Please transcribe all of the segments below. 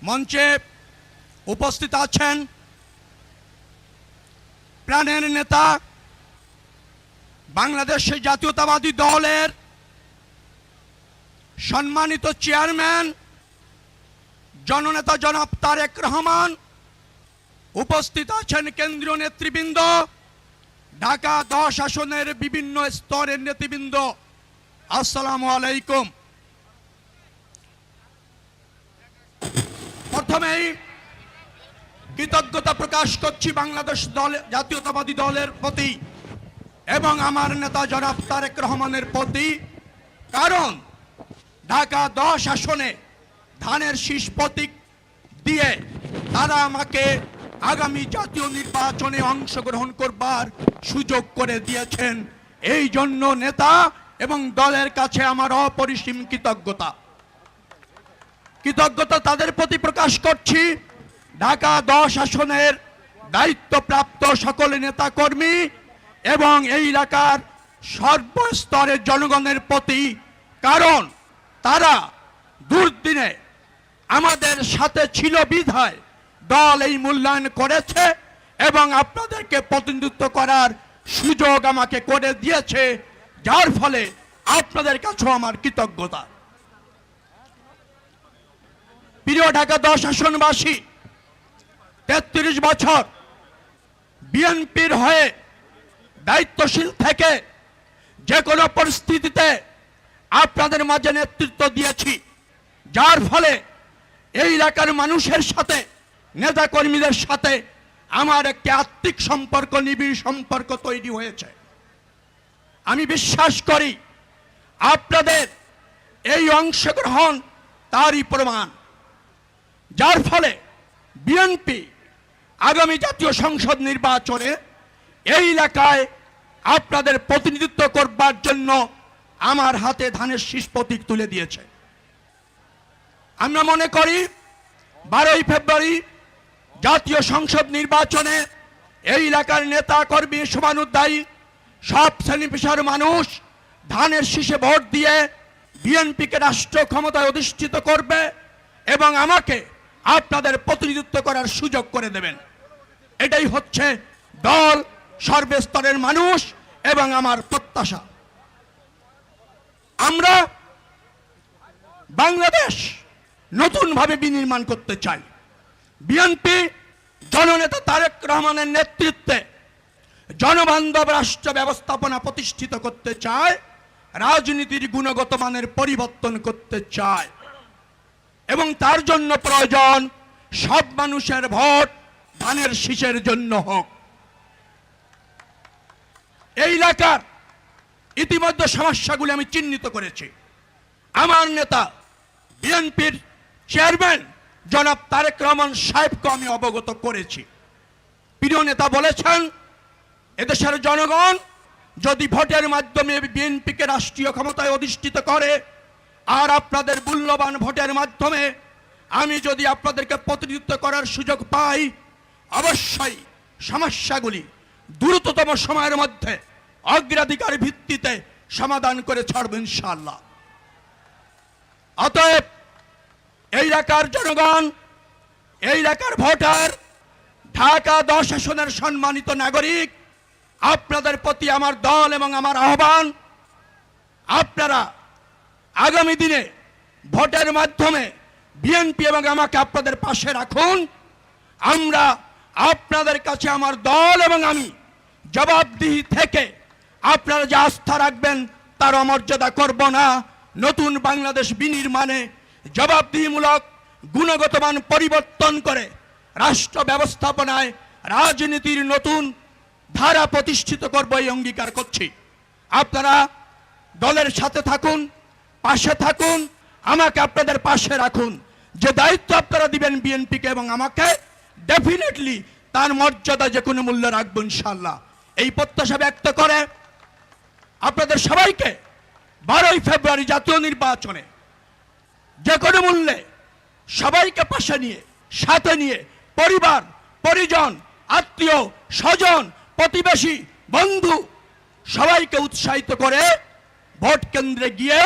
মঞ্চে উপস্থিত আছেন প্রাণের নেতা বাংলাদেশ জাতীয়তাবাদী দলের সম্মানিত চেয়ারম্যান জননেতা জনাব তারেক রহমান, উপস্থিত আছেন কেন্দ্রীয় নেতৃবৃন্দ, ঢাকা 10 আসনের বিভিন্ন স্তরের নেতৃবৃন্দ। আসসালামু আলাইকুম। প্রথমেই কৃতজ্ঞতা প্রকাশ করছি বাংলাদেশ জাতীয়তাবাদী দলের প্রতি এবং আমার নেতা জনাব তারেক রহমানের প্রতি, কারণ ঢাকা 10 আসনে ধানের শীষ প্রতীক দিয়ে তারা আমাকে আগামী জাতীয় নির্বাচনে অংশগ্রহণ করবার সুযোগ করে দিয়েছেন। এই জন্য নেতা এবং দলের কাছে আমার অপরিসীম কৃতজ্ঞতা তাদের প্রতি প্রকাশ করছি। ঢাকা 10 আসনের দায়িত্বপ্রাপ্ত সকল নেতা কর্মী এবং এই এলাকার সর্বস্তরের জনগণের প্রতি, কারণ তারা দুর্দিনে আমাদের সাথে ছিল বিধায় দল এই মূল্যায়ন করেছে এবং আপনাদেরকে প্রতিনিধিত্ব করার সুযোগ আমাকে করে দিয়েছে, যার ফলে আপনাদের কাছেও আমার কৃতজ্ঞতা। প্রিয় ঢাকা 10 আসনবাসী, 33 বছর বিএনপির হয়ে দায়িত্বশীল থেকে যে কোনো পরিস্থিতিতে আপনাদের মাঝে নেতৃত্ব দিয়েছি, যার ফলে এই এলাকার মানুষের সাথে, নেতা কর্মীদের সাথে আমার একটি আত্মিক সম্পর্ক, নিবিড় সম্পর্ক তৈরি হয়েছে। আমি বিশ্বাস করি আপনাদের এই অংশগ্রহণ তারই প্রমাণ, যার ফলে বিএনপি আগামী জাতীয় সংসদ নির্বাচনে এই এলাকায় আপনাদের প্রতিনিধিত্ব করবার জন্য আমার হাতে ধানের শীষ প্রতীক তুলে দিয়েছে। আমরা মনে করি 12ই ফেব্রুয়ারি জাতীয় সংসদ নির্বাচনে এই এলাকার নেতা কর্মী শুভানুধ্যায়ী সব শ্রেণী পেশার মানুষ ধানের শীষে ভোট দিয়ে বিএনপিকে রাষ্ট্র ক্ষমতায় অধিষ্ঠিত করবে এবং আমাকে আপনাদের প্রতিনিধিত্ব করার সুযোগ করে দেবেন। এটাই হচ্ছে দল, সর্বস্তরের মানুষ এবং আমার প্রত্যাশা। আমরা বাংলাদেশ নতুনভাবে বিনির্মাণ করতে চাই। বিএনপি জননেতা তারেক রহমানের নেতৃত্বে জনবান্ধব রাষ্ট্র ব্যবস্থাপনা প্রতিষ্ঠিত করতে চায়, রাজনীতির গুণগত মানের পরিবর্তন করতে চায় এবং তার জন্য প্রয়োজন সব মানুষের ভোট ধানের শীষের জন্য হোক। এই এলাকার ইতিমধ্যে সমস্যাগুলি আমি চিহ্নিত করেছি। আমার নেতা বিএনপির চেয়ারম্যান জনাব তারেক রহমান সাহেবকে আমি অবগত করেছি। প্রিয় নেতা বলেছেন, এদেশের জনগণ যদি ভোটের মাধ্যমে বিএনপিকে রাষ্ট্রীয় ক্ষমতায় অধিষ্ঠিত করে আর আপনাদের মূল্যবান ভোটের মাধ্যমে আমি যদি আপনাদেরকে প্রতিনিধিত্ব করার সুযোগ পাই, অবশ্যই সমস্যাগুলি দ্রুততম সময়ের মধ্যে অগ্রাধিকার ভিত্তিতে সমাধান করে ছাড়ব ইনশাআল্লাহ। অতএব এই এলাকার জনগণ, এই এলাকার ভোটার, ঢাকা 10 আসনের সম্মানিত নাগরিক, আপনাদের প্রতি আমার দল এবং আমার আহ্বান, আপনারা আগামী দিনে ভোটের মাধ্যমে বিএনপি এবং আমাকে আপনাদের পাশে রাখুন। আমরা আপনাদের কাছে, আমার দল এবং আমি, জবাবদিহি থেকে আপনারা যে আস্থা রাখবেন তার অমর্যাদা করব না। নতুন বাংলাদেশ বিনির্মাণে জবাবদিহিমূলক গুণগত মান পরিবর্তন করে রাষ্ট্র ব্যবস্থাপনায় রাজনীতির নতুন ধারা প্রতিষ্ঠিত করব, এই অঙ্গীকার করছি। আপনারা দলের সাথে থাকুন, পাশে থাকুন, আমাকে আপনাদের পাশে রাখুন। যে দায়িত্ব আপনারা দিবেন বিএনপিকে এবং আমাকে, ডেফিনেটলি তার মর্যাদা যে কোনো মূল্যে রাখবো ইনশাআল্লাহ। এই প্রত্যাশা ব্যক্ত করে আপনাদের সবাইকে 12ই ফেব্রুয়ারি জাতীয় নির্বাচনে যে কোনো মূল্যে সবাইকে পাশে নিয়ে, সাথে নিয়ে, পরিবার, পরিজন, আত্মীয় স্বজন, প্রতিবেশী, বন্ধু সবাইকে উৎসাহিত করে ভোট কেন্দ্রে গিয়ে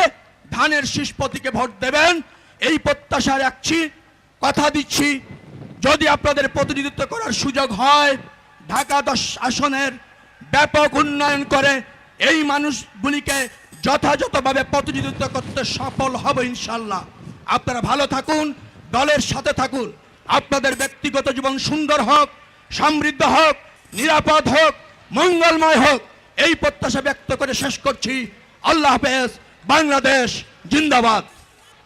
ধানের শীষ প্রতীকে ভোট দেবেন, এই প্রত্যাশা রাখছি। কথা দিচ্ছি, যদি আপনাদের প্রতিনিধিত্ব করার সুযোগ হয়, ঢাকা 10 আসনের ব্যাপক উন্নয়ন করে এই মানুষগুলিকে যথাযথভাবে প্রতিনিধিত্ব করতে সফল হব ইনশাল্লাহ। আপনারা ভালো থাকুন, দলের সাথে থাকুন, আপনাদের ব্যক্তিগত জীবন সুন্দর হোক, সমৃদ্ধ হোক, নিরাপদ হোক, মঙ্গলময় হোক, এই প্রত্যাশা ব্যক্ত করে শেষ করছি। আল্লাহ হাফেজ। বাংলাদেশ জিন্দাবাদ।